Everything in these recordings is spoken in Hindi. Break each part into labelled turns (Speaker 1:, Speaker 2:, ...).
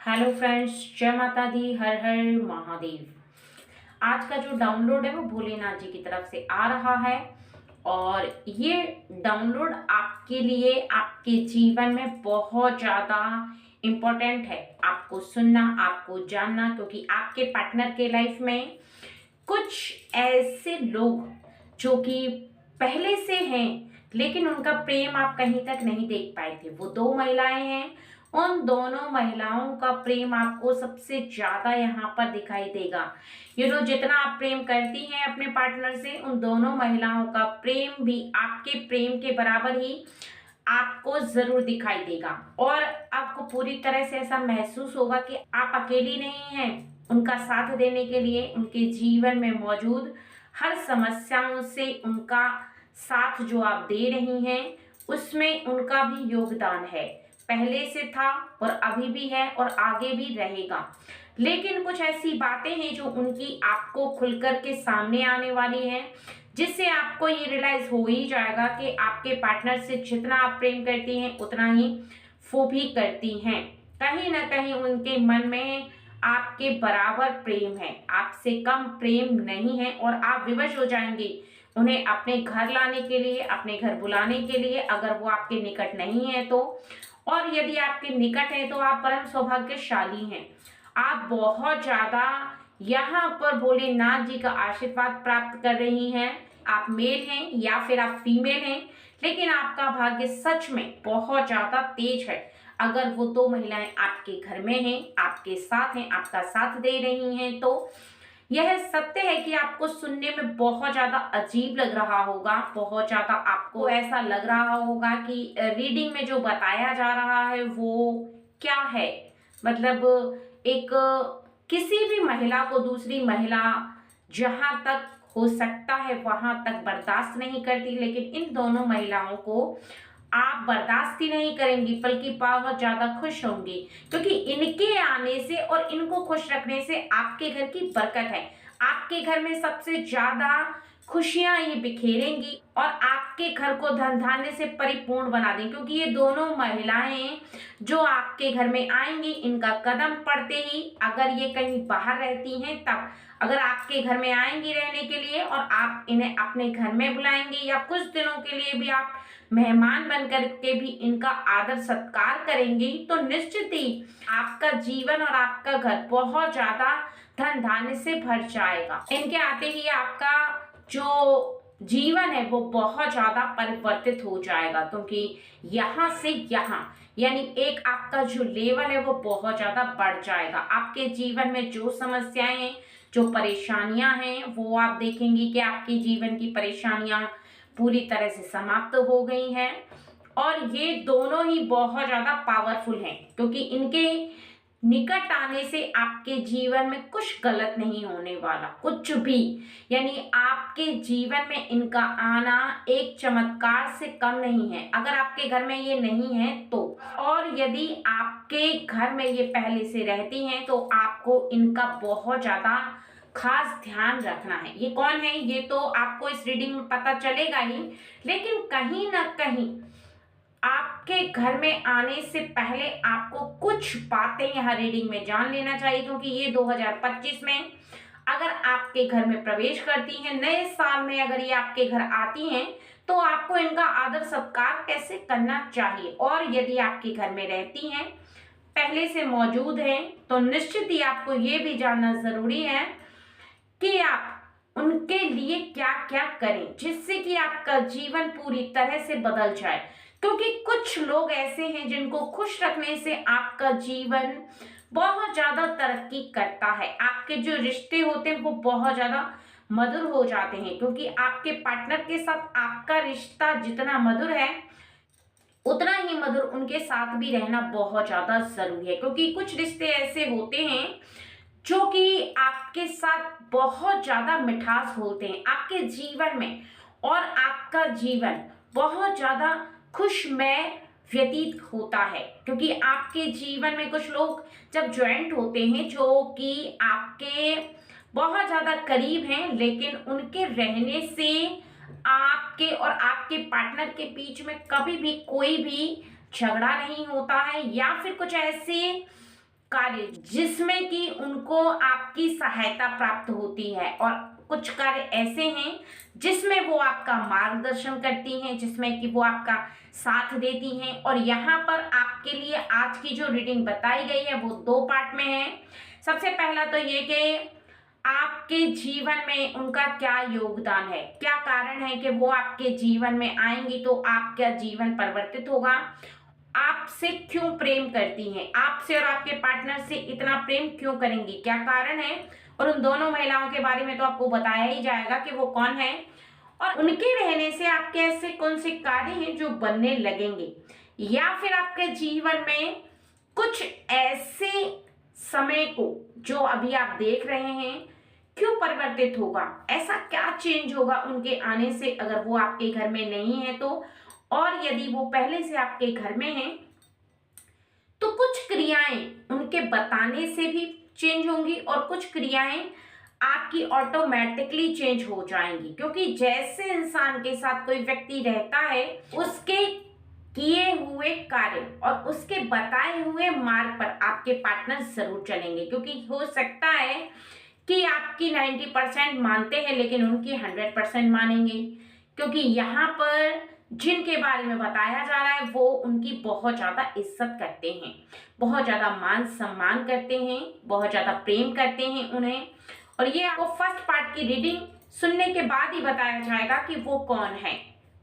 Speaker 1: हेलो फ्रेंड्स, जय माता दी, हर हर महादेव। आज का जो डाउनलोड है वो भोलेनाथ जी की तरफ से आ रहा है और ये डाउनलोड आपके लिए आपके जीवन में बहुत ज़्यादा इम्पोर्टेंट है। आपको सुनना, आपको जानना, क्योंकि आपके पार्टनर के लाइफ में कुछ ऐसे लोग जो कि पहले से हैं लेकिन उनका प्रेम आप कहीं तक नहीं देख पाए थे। वो दो महिलाएं हैं। उन दोनों महिलाओं का प्रेम आपको सबसे ज्यादा यहाँ पर दिखाई देगा। जितना आप प्रेम करती हैं अपने पार्टनर से, उन दोनों महिलाओं का प्रेम भी आपके प्रेम के बराबर ही आपको जरूर दिखाई देगा और आपको पूरी तरह से ऐसा महसूस होगा कि आप अकेली नहीं हैं। उनका साथ देने के लिए उनके जीवन में मौजूद हर समस्याओं से उनका साथ जो आप दे रही हैं उसमें उनका भी योगदान है। पहले से था और अभी भी है और आगे भी रहेगा। लेकिन कुछ ऐसी बातें हैं जो उनकी आपको खुलकर के सामने आने वाली हैं, जिससे आपको ये रियलाइज हो ही जाएगा कि आपके पार्टनर से जितना आप प्रेम करती हैं उतना ही वो भी करती हैं। कहीं ना कहीं उनके मन में आपके बराबर प्रेम है, आपसे कम प्रेम नहीं है और आप विवश हो जाएंगे उन्हें अपने घर लाने के लिए, अपने घर बुलाने के लिए, अगर वो आपके निकट नहीं है तो। और यदि आपके निकट है तो आप परम सौभाग्यशाली हैं। आप बहुत ज्यादा यहाँ पर भोलेनाथ जी का आशीर्वाद प्राप्त कर रही हैं। आप मेल हैं या फिर आप फीमेल हैं, लेकिन आपका भाग्य सच में बहुत ज्यादा तेज है। अगर वो दो महिलाएं आपके घर में हैं, आपके साथ हैं, आपका साथ दे रही हैं, तो यह सत्य है कि आपको सुनने में बहुत ज्यादा अजीब लग रहा होगा। बहुत ज्यादा आपको ऐसा लग रहा होगा कि रीडिंग में जो बताया जा रहा है वो क्या है। मतलब एक किसी भी महिला को दूसरी महिला जहां तक हो सकता है वहां तक बर्दाश्त नहीं करती, लेकिन इन दोनों महिलाओं को आप बर्दाश्त ही नहीं करेंगी बल्कि बहुत ज्यादा खुश होंगी, क्योंकि इनके आने से और इनको खुश रखने से आपके घर की बरकत है। आपके घर में सबसे ज्यादा खुशियां ये बिखेरेंगी और आपके घर को धन धान्य से परिपूर्ण बना देंगी, क्योंकि ये दोनों महिलाएं जो आपके घर में आएंगी, इनका कदम पड़ते ही, अगर ये कहीं बाहर रहती हैं तब, अगर आपके घर में आएंगी रहने के लिए और आप इन्हें अपने घर में बुलाएंगे या कुछ दिनों के लिए भी आप मेहमान बन करके भी इनका आदर सत्कार करेंगी, तो निश्चित ही आपका जीवन और आपका घर बहुत ज्यादा धन धान्य से भर जाएगा। इनके आते ही आपका जो जीवन है वो बहुत ज्यादा परिवर्तित हो जाएगा, क्योंकि यहाँ से यहाँ यानी एक आपका जो लेवल है वो बहुत ज्यादा बढ़ जाएगा। आपके जीवन में जो समस्याएं हैं, जो परेशानियां हैं, वो आप देखेंगी कि आपके जीवन की परेशानियां पूरी तरह से समाप्त हो गई हैं। और ये दोनों ही बहुत ज्यादा पावरफुल हैं, क्योंकि इनके निकट आने से आपके जीवन में कुछ गलत नहीं होने वाला, कुछ भी। यानी आपके जीवन में इनका आना एक चमत्कार से कम नहीं है, अगर आपके घर में ये नहीं है तो। और यदि आपके घर में ये पहले से रहती हैं तो आपको इनका बहुत ज्यादा खास ध्यान रखना है। ये कौन है ये तो आपको इस रीडिंग में पता चलेगा ही, लेकिन कहीं ना कहीं आपके घर में आने से पहले आपको कुछ बातें यहाँ रीडिंग में जान लेना चाहिए, क्योंकि ये 2025 में अगर आपके घर में प्रवेश करती हैं, नए साल में अगर ये आपके घर आती हैं, तो आपको इनका आदर सत्कार कैसे करना चाहिए। और यदि आपके घर में रहती हैं, पहले से मौजूद हैं, तो निश्चित ही आपको ये भी जानना जरूरी है कि आप उनके लिए क्या क्या करें, जिससे कि आपका जीवन पूरी तरह से बदल जाए। क्योंकि कुछ लोग ऐसे हैं जिनको खुश रखने से आपका जीवन बहुत ज्यादा तरक्की करता है। आपके जो रिश्ते होते हैं वो बहुत ज्यादा मधुर हो जाते हैं, क्योंकि आपके पार्टनर के साथ आपका रिश्ता जितना मधुर है उतना ही मधुर उनके साथ भी रहना बहुत ज्यादा जरूरी है। क्योंकि कुछ रिश्ते ऐसे होते हैं जो कि आपके साथ बहुत ज्यादा मिठास होते हैं आपके जीवन में, और आपका जीवन बहुत ज्यादा खुशमय व्यतीत होता है। क्योंकि आपके जीवन में कुछ लोग जब ज्वाइंट होते हैं जो कि आपके बहुत ज्यादा करीब हैं, लेकिन उनके रहने से आपके और आपके पार्टनर के बीच में कभी भी कोई भी झगड़ा नहीं होता है, या फिर कुछ ऐसे कार्य जिसमें कि उनको आपकी सहायता प्राप्त होती है, और कुछ कार्य ऐसे हैं जिसमें वो आपका मार्गदर्शन करती हैं, जिसमें कि वो आपका साथ देती हैं। और यहाँ पर आपके लिए आज की जो रीडिंग बताई गई है वो 2 पार्ट में है। सबसे पहला तो ये कि आपके जीवन में उनका क्या योगदान है, क्या कारण है कि वो आपके जीवन में आएंगी तो आपका जीवन परिवर्तित होगा, आपसे क्यों प्रेम करती हैं, आपसे और आपके पार्टनर से इतना प्रेम क्यों करेंगी, क्या कारण है। और उन दोनों महिलाओं के बारे में तो आपको बताया ही जाएगा कि वो कौन है, और उनके रहने से आपके ऐसे कौन से कार्य हैं जो बनने लगेंगे, या फिर आपके जीवन में कुछ ऐसे समय को जो अभी आप देख रहे हैं क्यों परिवर्तित होगा, ऐसा क्या चेंज होगा उनके आने से, अगर वो आपके घर में नहीं है तो। और यदि वो पहले से आपके घर में हैं तो कुछ क्रियाएं उनके बताने से भी चेंज होंगी, और कुछ क्रियाएं आपकी ऑटोमेटिकली चेंज हो जाएंगी। क्योंकि जैसे इंसान के साथ कोई व्यक्ति रहता है, उसके किए हुए कार्य और उसके बताए हुए मार्ग पर आपके पार्टनर जरूर चलेंगे। क्योंकि हो सकता है कि आपकी 90% मानते हैं लेकिन उनकी 100% मानेंगे, क्योंकि यहाँ पर जिनके बारे में बताया जा रहा है वो उनकी बहुत ज्यादा इज्जत करते हैं, बहुत ज्यादा मान सम्मान करते हैं, बहुत ज्यादा प्रेम करते हैं उन्हें। और ये आपको फर्स्ट पार्ट की रीडिंग सुनने के बाद ही बताया जाएगा कि वो कौन है,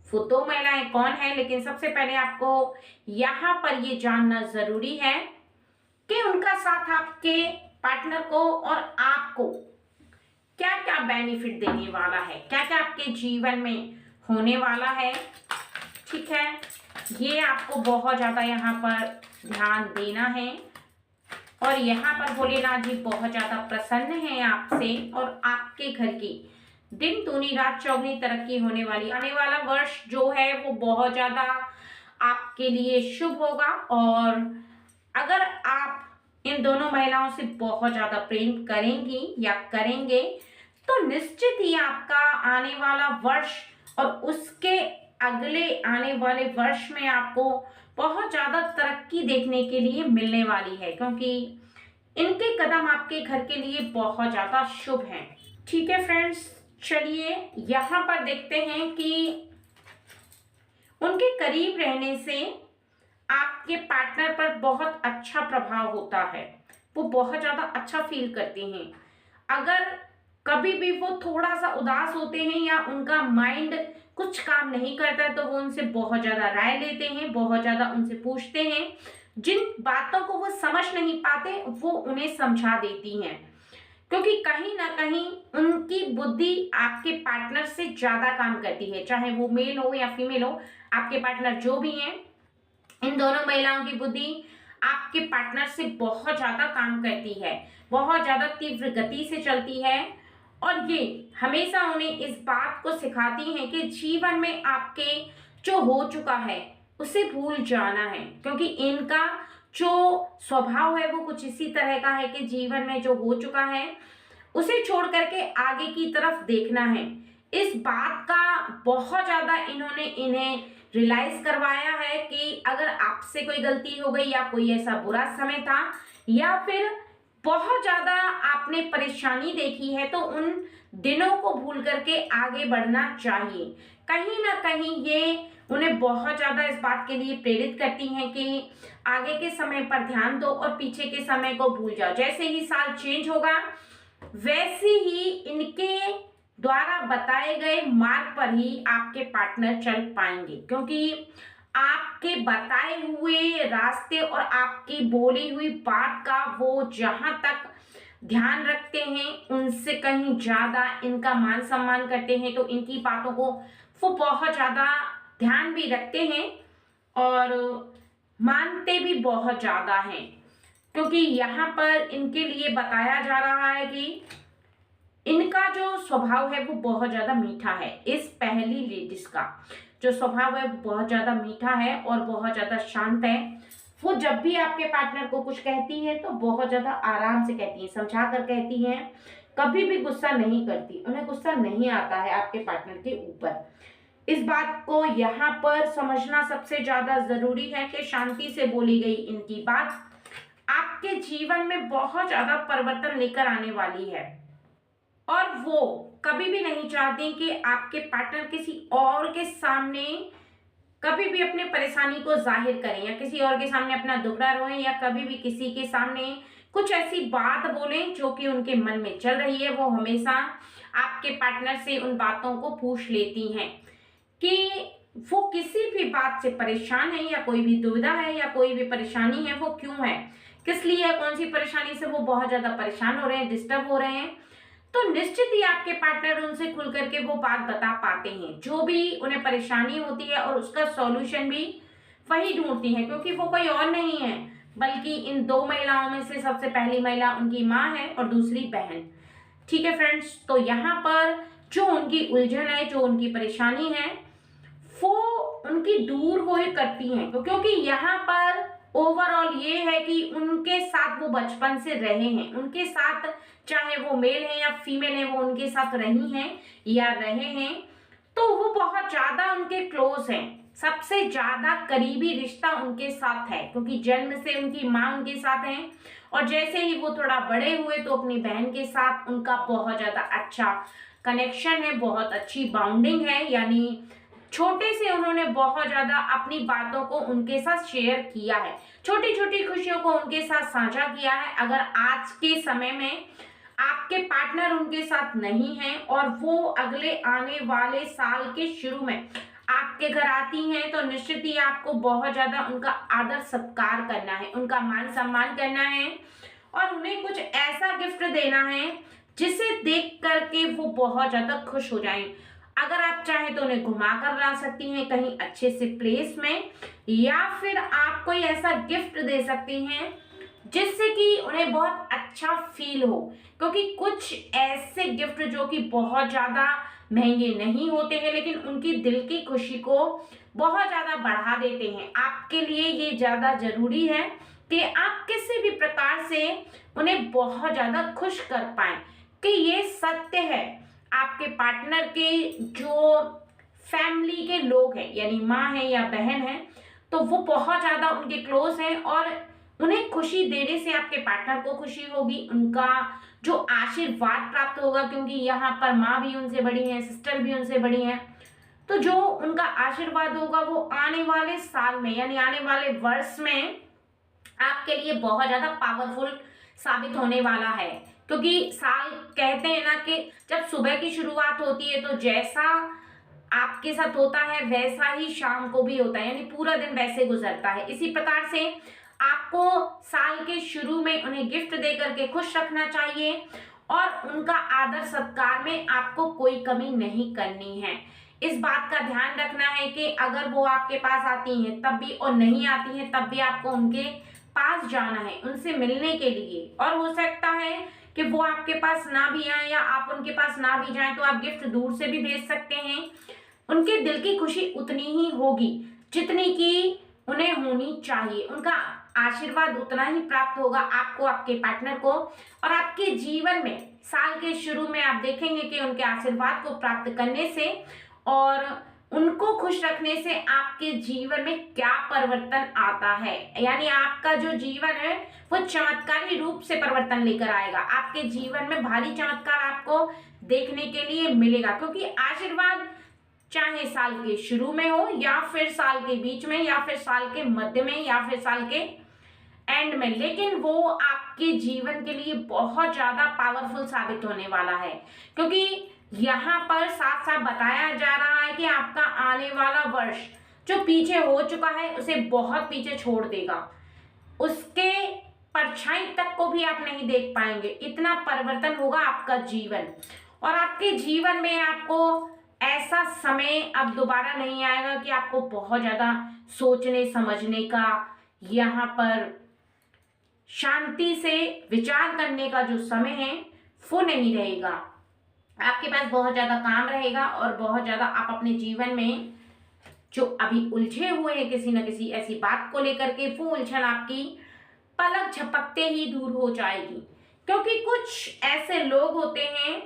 Speaker 1: वो 2 महिलाएं कौन है। लेकिन सबसे पहले आपको यहाँ पर ये जानना जरूरी है कि उनका साथ आपके पार्टनर को और आपको क्या क्या बेनिफिट देने वाला है, क्या क्या आपके जीवन में होने वाला है। ठीक है, ये आपको बहुत ज्यादा यहाँ पर ध्यान देना है। और यहाँ पर भोलेनाथ जी बहुत ज्यादा प्रसन्न हैं आपसे, और आपके घर की दिन दूनी रात चौगुनी तरक्की होने वाली, आने वाला वर्ष जो है वो बहुत ज्यादा आपके लिए शुभ होगा। और अगर आप इन दोनों महिलाओं से बहुत ज्यादा प्रेम करेंगी या करेंगे तो निश्चित ही आपका आने वाला वर्ष और उसके अगले आने वाले वर्ष में आपको बहुत ज्यादा तरक्की देखने के लिए मिलने वाली है, क्योंकि इनके कदम आपके घर के लिए बहुत ज्यादा शुभ हैं। ठीक है फ्रेंड्स, चलिए यहाँ पर देखते हैं कि उनके करीब रहने से आपके पार्टनर पर बहुत अच्छा प्रभाव होता है, वो बहुत ज्यादा अच्छा फील करते हैं। अगर कभी भी वो थोड़ा सा उदास होते हैं या उनका माइंड कुछ काम नहीं करता है तो वो उनसे बहुत ज्यादा राय लेते हैं, बहुत ज्यादा उनसे पूछते हैं, जिन बातों को वो समझ नहीं पाते वो उन्हें समझा देती हैं। क्योंकि कहीं ना कहीं उनकी बुद्धि आपके पार्टनर से ज्यादा काम करती है, चाहे वो मेल हो या फीमेल हो, आपके पार्टनर जो भी हैं, इन दोनों महिलाओं की बुद्धि आपके पार्टनर से बहुत ज्यादा काम करती है, बहुत ज्यादा तीव्र गति से चलती है। और ये हमेशा उन्हें इस बात को सिखाती हैं कि जीवन में आपके जो हो चुका है उसे भूल जाना है, क्योंकि इनका जो स्वभाव है वो कुछ इसी तरह का है कि जीवन में जो हो चुका है उसे छोड़ करके आगे की तरफ देखना है। इस बात का बहुत ज्यादा इन्होंने इन्हें रियलाइज करवाया है कि अगर आपसे कोई गलती हो गई या कोई ऐसा बुरा समय था या फिर बहुत ज्यादा आपने परेशानी देखी है तो उन दिनों को भूल करके आगे बढ़ना चाहिए। कहीं ना कहीं ये उन्हें बहुत ज्यादा इस बात के लिए प्रेरित करती हैं कि आगे के समय पर ध्यान दो और पीछे के समय को भूल जाओ। जैसे ही साल चेंज होगा वैसे ही इनके द्वारा बताए गए मार्ग पर ही आपके पार्टनर चल पाएंगे, क्योंकि आपके बताए हुए रास्ते और आपकी बोली हुई बात का वो जहां तक ध्यान रखते हैं उनसे कहीं ज्यादा इनका मान सम्मान करते हैं, तो इनकी बातों को वो बहुत ज्यादा ध्यान भी रखते हैं और मानते भी बहुत ज्यादा हैं। क्योंकि यहाँ पर इनके लिए बताया जा रहा है कि इनका जो स्वभाव है वो बहुत ज्यादा मीठा है। इस पहली लेडीज का जो स्वभाव है वो बहुत ज्यादा मीठा है और बहुत ज्यादा शांत है। वो जब भी आपके पार्टनर को कुछ कहती है तो बहुत ज्यादा आराम से कहती है, समझा कर कहती है, कभी भी गुस्सा नहीं करती, उन्हें गुस्सा नहीं आता है आपके पार्टनर के ऊपर। इस बात को यहाँ पर समझना सबसे ज्यादा जरूरी है कि शांति से बोली गई इनकी बात आपके जीवन में बहुत ज्यादा परिवर्तन लेकर आने वाली है और वो कभी भी नहीं चाहते कि आपके पार्टनर किसी और के सामने कभी भी अपने परेशानी को जाहिर करें या किसी और के सामने अपना दुखड़ा रोएं या कभी भी किसी के सामने कुछ ऐसी बात बोलें जो कि उनके मन में चल रही है। वो हमेशा आपके पार्टनर से उन बातों को पूछ लेती हैं कि वो किसी भी बात से परेशान है या कोई भी दुविधा है या कोई भी परेशानी है, वो क्यों है, किस लिए है, कौन सी परेशानी से वो बहुत ज्यादा परेशान हो रहे हैं, डिस्टर्ब हो रहे हैं। तो निश्चित ही आपके पार्टनर उनसे खुल करके वो बात बता पाते हैं जो भी उन्हें परेशानी होती है और उसका सॉल्यूशन भी वही ढूंढती हैं, क्योंकि वो कोई और नहीं है बल्कि इन दो महिलाओं में से सबसे पहली महिला उनकी माँ है और दूसरी बहन। ठीक है फ्रेंड्स, तो यहाँ पर जो उनकी उलझन है, जो उनकी परेशानी है, वो उनकी दूर वो ही करती हैं। तो क्योंकि यहाँ पर ओवरऑल ये है कि उनके साथ वो बचपन से रहे हैं, उनके साथ चाहे वो मेल है या फीमेल है, वो उनके साथ रही हैं या रहे हैं, तो वो बहुत ज्यादा उनके क्लोज हैं, सबसे ज्यादा करीबी रिश्ता उनके साथ है क्योंकि जन्म से उनकी माँ उनके साथ है और जैसे ही वो थोड़ा बड़े हुए तो अपनी बहन के साथ उनका बहुत ज्यादा अच्छा कनेक्शन है, बहुत अच्छी बाउंडिंग है। यानी छोटे से उन्होंने बहुत ज्यादा अपनी बातों को उनके साथ शेयर किया है, छोटी छोटी खुशियों को उनके साथ साझा किया है। अगर आज के समय में आपके पार्टनर उनके साथ नहीं है और वो अगले आने वाले साल के शुरू में आपके घर आती हैं तो निश्चित ही आपको बहुत ज्यादा उनका आदर सत्कार करना है, उनका मान सम्मान करना है और उन्हें कुछ ऐसा गिफ्ट देना है जिसे देख करके वो बहुत ज्यादा खुश हो जाएं। अगर आप चाहें तो उन्हें घुमा कर ला सकती हैं कहीं अच्छे से प्लेस में, या फिर आप कोई ऐसा गिफ्ट दे सकती हैं जिससे कि उन्हें बहुत अच्छा फील हो, क्योंकि कुछ ऐसे गिफ्ट जो कि बहुत ज्यादा महंगे नहीं होते हैं लेकिन उनकी दिल की खुशी को बहुत ज्यादा बढ़ा देते हैं। आपके लिए ये ज्यादा जरूरी है कि आप किसी भी प्रकार से उन्हें बहुत ज्यादा खुश कर पाए कि ये सत्य है। आपके पार्टनर के जो फैमिली के लोग हैं यानी माँ है या बहन है तो वो बहुत ज्यादा उनके क्लोज हैं और उन्हें खुशी देने से आपके पार्टनर को खुशी होगी, उनका जो आशीर्वाद प्राप्त होगा, क्योंकि यहाँ पर माँ भी उनसे बड़ी है, सिस्टर भी उनसे बड़ी है, तो जो उनका आशीर्वाद होगा वो आने वाले साल में यानी आने वाले वर्ष में आपके लिए बहुत ज्यादा पावरफुल साबित होने वाला है। क्योंकि साल कहते हैं ना कि जब सुबह की शुरुआत होती है तो जैसा आपके साथ होता है वैसा ही शाम को भी होता है, यानी पूरा दिन वैसे गुजरता है। इसी प्रकार से आपको साल के शुरू में उन्हें गिफ्ट दे करके खुश रखना चाहिए और उनका आदर सत्कार में आपको कोई कमी नहीं करनी है। इस बात का ध्यान रखना है कि अगर वो आपके पास आती हैं तब भी और नहीं आती हैं तब भी आपको उनके पास जाना है, उनसे मिलने के लिए। और हो सकता है कि वो आपके पास ना भी आए या आप उनके पास ना भी जाएं तो आप गिफ्ट दूर से भी भेज सकते हैं। उनके दिल की खुशी उतनी ही होगी जितनी की उन्हें होनी चाहिए, उनका आशीर्वाद उतना ही प्राप्त होगा आपको, आपके पार्टनर को। और आपके जीवन में साल के शुरू में आप देखेंगे कि उनके आशीर्वाद को प्राप्त करने से और उनको खुश रखने से आपके जीवन में क्या परिवर्तन आता है, यानी आपका जो जीवन है वो चमत्कारी रूप से परिवर्तन लेकर आएगा। आपके जीवन में भारी चमत्कार आपको देखने के लिए मिलेगा, क्योंकि आशीर्वाद चाहे साल के शुरू में हो या फिर साल के बीच में या फिर साल के मध्य में या फिर साल के एंड में, लेकिन वो आपके जीवन के लिए बहुत ज्यादा पावरफुल साबित होने वाला है। क्योंकि यहाँ पर साफ साफ बताया जा रहा है कि आपका आने वाला वर्ष जो पीछे हो चुका है उसे बहुत पीछे छोड़ देगा, उसके परछाई तक को भी आप नहीं देख पाएंगे, इतना परिवर्तन होगा आपका जीवन। और आपके जीवन में आपको ऐसा समय अब दोबारा नहीं आएगा कि आपको बहुत ज्यादा सोचने समझने का, यहाँ पर शांति से विचार करने का जो समय है वो नहीं रहेगा। आपके पास बहुत ज्यादा काम रहेगा और बहुत ज्यादा आप अपने जीवन में जो अभी उलझे हुए हैं किसी न किसी ऐसी बात को लेकर के, वो उलझन आपकी पलक झपकते ही दूर हो जाएगी। क्योंकि कुछ ऐसे लोग होते हैं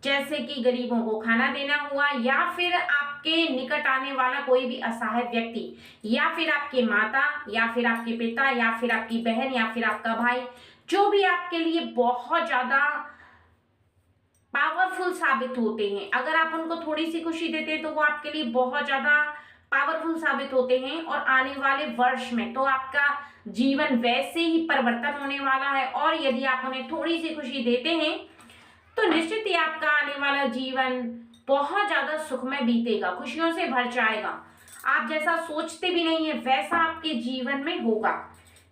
Speaker 1: जैसे कि गरीबों को खाना देना हुआ या फिर आप आपके निकट आने वाला कोई भी असहाय व्यक्ति, या फिर आपके माता, या फिर आपके पिता, या फिर आपकी बहन, या फिर आपका भाई, जो भी आपके लिए बहुत ज्यादा पावरफुल साबित होते हैं, अगर आप उनको थोड़ी सी खुशी देते हैं तो वो आपके लिए बहुत ज्यादा पावरफुल साबित होते हैं। और आने वाले वर्ष में तो आपका जीवन वैसे ही परिवर्तन होने वाला है। और यदि आप उन्हें थोड़ी सी खुशी देते हैं तो निश्चित ही आपका आने वाला जीवन बहुत ज्यादा सुखमय बीतेगा, खुशियों से भर जाएगा। आप जैसा सोचते भी नहीं है वैसा आपके जीवन में होगा।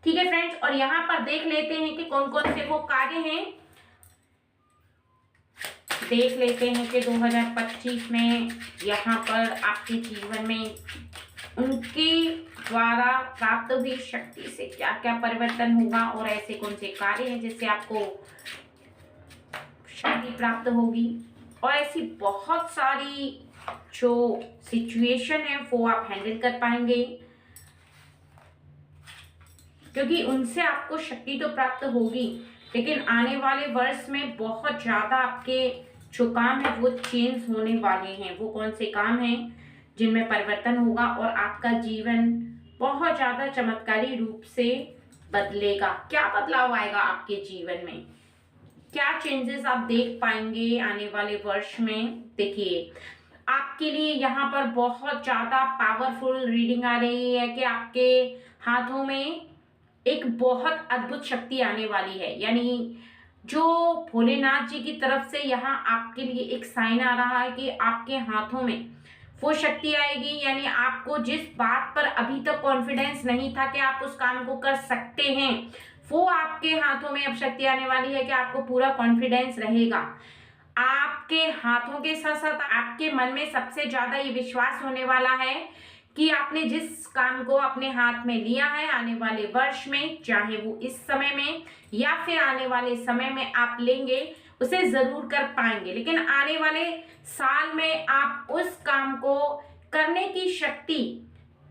Speaker 1: ठीक है फ्रेंड्स, और यहाँ पर देख लेते हैं कि कौन कौन से वो कार्य हैं। देख लेते हैं कि 2025 में यहाँ पर आपके जीवन में उनके द्वारा प्राप्त हुई शक्ति से क्या क्या परिवर्तन होगा, और ऐसे कौन से कार्य हैं जिससे आपको शक्ति प्राप्त होगी। और ऐसी बहुत सारी जो सिचुएशन है वो आप हैंडल कर पाएंगे, क्योंकि उनसे आपको शक्ति तो प्राप्त होगी, लेकिन आने वाले वर्ष में बहुत ज्यादा आपके जो काम है वो चेंज होने वाले हैं। वो कौन से काम हैं जिनमें परिवर्तन होगा और आपका जीवन बहुत ज्यादा चमत्कारी रूप से बदलेगा। क्या बदलाव आएगा आपके जीवन में, क्या चेंजेस आप देख पाएंगे आने वाले वर्ष में। देखिए, आपके लिए यहाँ पर बहुत ज्यादा पावरफुल रीडिंग आ रही है कि आपके हाथों में एक बहुत अद्भुत शक्ति आने वाली है। यानी जो भोलेनाथ जी की तरफ से यहाँ आपके लिए एक साइन आ रहा है कि आपके हाथों में वो शक्ति आएगी। यानी आपको जिस बात पर अभी तक कॉन्फिडेंस नहीं था कि आप उस काम को कर सकते हैं, वो आपके हाथों में अब शक्ति आने वाली है कि आपको पूरा कॉन्फिडेंस रहेगा। आपके हाथों के साथ साथ आपके मन में सबसे ज्यादा ये विश्वास होने वाला है कि आपने जिस काम को अपने हाथ में लिया है, आने वाले वर्ष में, चाहे वो इस समय में या फिर आने वाले समय में आप लेंगे, उसे जरूर कर पाएंगे। लेकिन आने वाले साल में आप उस काम को करने की शक्ति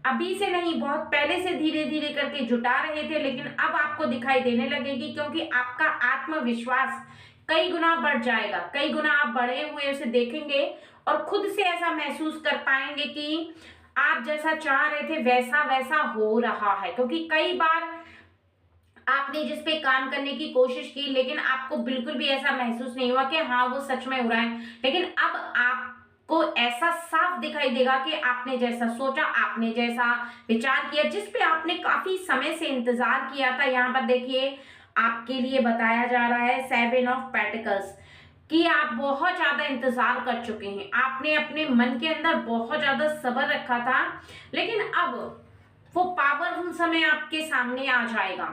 Speaker 1: अभी से नहीं, बहुत पहले से धीरे धीरे करके जुटा रहे थे, लेकिन अब आपको दिखाई देने लगेगी, क्योंकि आपका आत्मविश्वास कई गुना बढ़ जाएगा। कई गुना आप बढ़े हुए उसे देखेंगे और खुद से ऐसा महसूस कर पाएंगे कि आप जैसा चाह रहे थे वैसा वैसा हो रहा है। क्योंकि कई बार आपने जिस पे काम करने की कोशिश की, लेकिन आपको बिल्कुल भी ऐसा महसूस नहीं हुआ कि हाँ वो सच में हो रहा है, लेकिन अब आपको ऐसा साफ दिखाई देगा कि आपने जैसा सोचा, आपने जैसा विचार किया, जिस पे आपने काफी समय से इंतजार किया था। यहाँ पर देखिए, आपके लिए बताया जा रहा है 7 ऑफ पेंटिकल्स कि आप बहुत ज्यादा इंतजार कर चुके हैं। आपने अपने मन के अंदर बहुत ज्यादा सब्र रखा था, लेकिन अब वो पावरफुल समय आपके सामने आ जाएगा,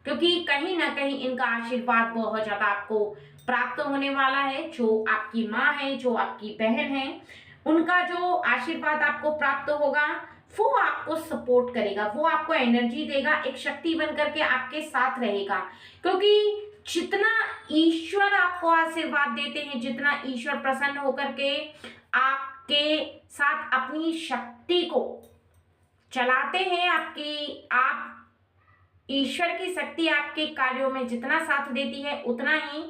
Speaker 1: क्योंकि कहीं ना कहीं इनका आशीर्वाद बहुत ज्यादा आपको प्राप्त होने वाला है। जो आपकी माँ है, जो आपकी बहन है, उनका जो आशीर्वाद आपको प्राप्त होगा वो आपको सपोर्ट करेगा, वो आपको एनर्जी देगा, एक शक्ति बन करके आपके साथ रहेगा। क्योंकि जितना ईश्वर आपको आशीर्वाद देते हैं, जितना ईश्वर प्रसन्न होकर के आपके साथ अपनी शक्ति को चलाते हैं, आप ईश्वर की शक्ति आपके कार्यों में जितना साथ देती है, उतना ही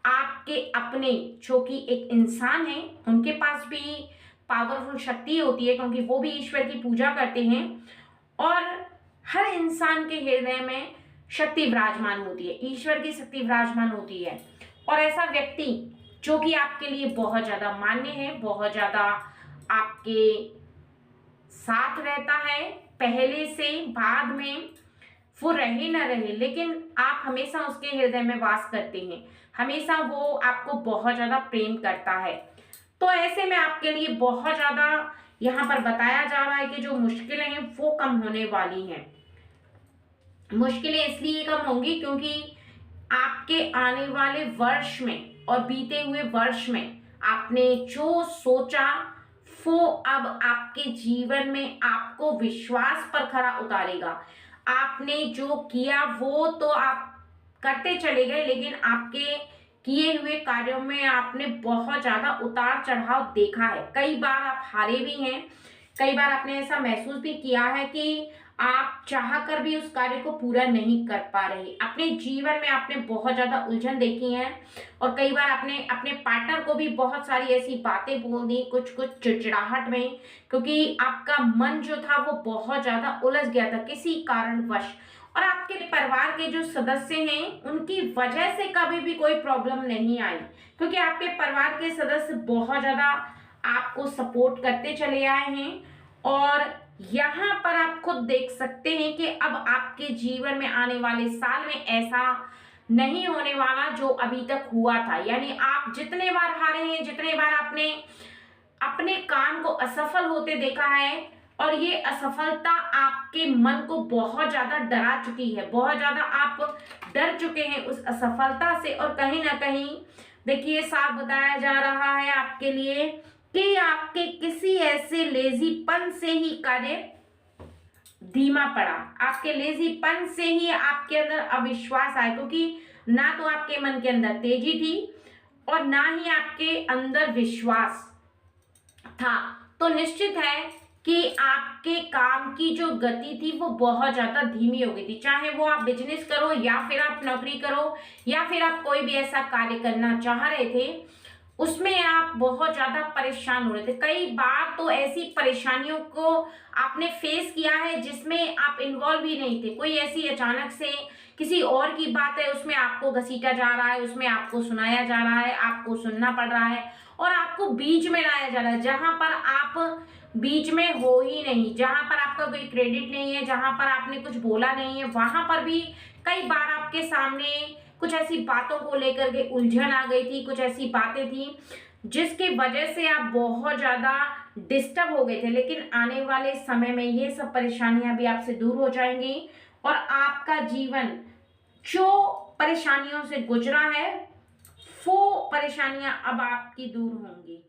Speaker 1: आपके अपने जो कि एक इंसान है उनके पास भी पावरफुल शक्ति होती है, क्योंकि वो भी ईश्वर की पूजा करते हैं। और हर इंसान के हृदय में शक्ति विराजमान होती है, ईश्वर की शक्ति विराजमान होती है। और ऐसा व्यक्ति जो कि आपके लिए बहुत ज्यादा मान्य है, बहुत ज्यादा आपके साथ रहता है, पहले से बाद में वो रहे ना रहे, लेकिन आप हमेशा उसके हृदय में वास करते हैं, हमेशा वो आपको बहुत ज्यादा प्रेम करता है। तो ऐसे में आपके लिए बहुत ज्यादा यहाँ पर बताया जा रहा है कि जो मुश्किलें हैं वो कम होने वाली हैं। मुश्किलें इसलिए कम होंगी क्योंकि आपके आने वाले वर्ष में और बीते हुए वर्ष में आपने जो सोचा वो अब आपके जीवन में आपको विश्वास पर खरा उतारेगा। आपने जो किया वो तो आप करते चले गए, लेकिन आपके किए हुए कार्यों में आपने बहुत ज्यादा उतार चढ़ाव देखा है। कई बार आप हारे भी हैं, कई बार आपने ऐसा महसूस भी किया है कि आप चाह कर भी उस कार्य को पूरा नहीं कर पा रहे। अपने जीवन में आपने बहुत ज्यादा उलझन देखी है और कई बार आपने अपने पार्टनर को भी बहुत सारी ऐसी बातें बोल दी, कुछ कुछ चिड़चिड़ाहट में, क्योंकि आपका मन जो था वो बहुत ज्यादा उलझ गया था किसी कारणवश। और आपके परिवार के जो सदस्य हैं उनकी वजह से कभी भी कोई प्रॉब्लम नहीं आई, क्योंकि आपके परिवार के सदस्य बहुत ज्यादा आपको सपोर्ट करते चले आए हैं। और यहाँ पर आप खुद देख सकते हैं कि अब आपके जीवन में आने वाले साल में ऐसा नहीं होने वाला जो अभी तक हुआ था। यानी आप जितने बार हारे हैं, जितने बार आपने अपने काम को असफल होते देखा है, और ये असफलता आपके मन को बहुत ज्यादा डरा चुकी है, बहुत ज्यादा आप डर चुके हैं उस असफलता से। और कहीं ना कहीं देखिए साफ बताया जा रहा है आपके लिए कि आपके किसी ऐसे लेजीपन से ही कार्य धीमा पड़ा, आपके लेजीपन से ही आपके अंदर अविश्वास आया, क्योंकि ना तो आपके मन के अंदर तेजी थी और ना ही आपके अंदर विश्वास था। तो निश्चित है कि आपके काम की जो गति थी वो बहुत ज्यादा धीमी हो गई थी, चाहे वो आप बिजनेस करो या फिर आप नौकरी करो या फिर आप कोई भी ऐसा कार्य करना चाह रहे थे, उसमें आप बहुत ज्यादा परेशान हो रहे थे। कई बार तो ऐसी परेशानियों को आपने फेस किया है जिसमें आप इन्वॉल्व ही नहीं थे, कोई ऐसी अचानक से किसी और की बात है उसमें आपको घसीटा जा रहा है, उसमें आपको सुनाया जा रहा है, आपको सुनना पड़ रहा है और आपको बीच में लाया जा रहा है, जहां पर आप बीच में हो ही नहीं, जहां पर आपका कोई क्रेडिट नहीं है, जहां पर आपने कुछ बोला नहीं है, वहां पर भी कई बार आपके सामने कुछ ऐसी बातों को लेकर के उलझन आ गई थी, कुछ ऐसी बातें थी जिसकी वजह से आप बहुत ज्यादा डिस्टर्ब हो गए थे। लेकिन आने वाले समय में ये सब परेशानियां भी आपसे दूर हो जाएंगी और आपका जीवन जो परेशानियों से गुजरा है वो परेशानियां अब आपकी दूर होंगी।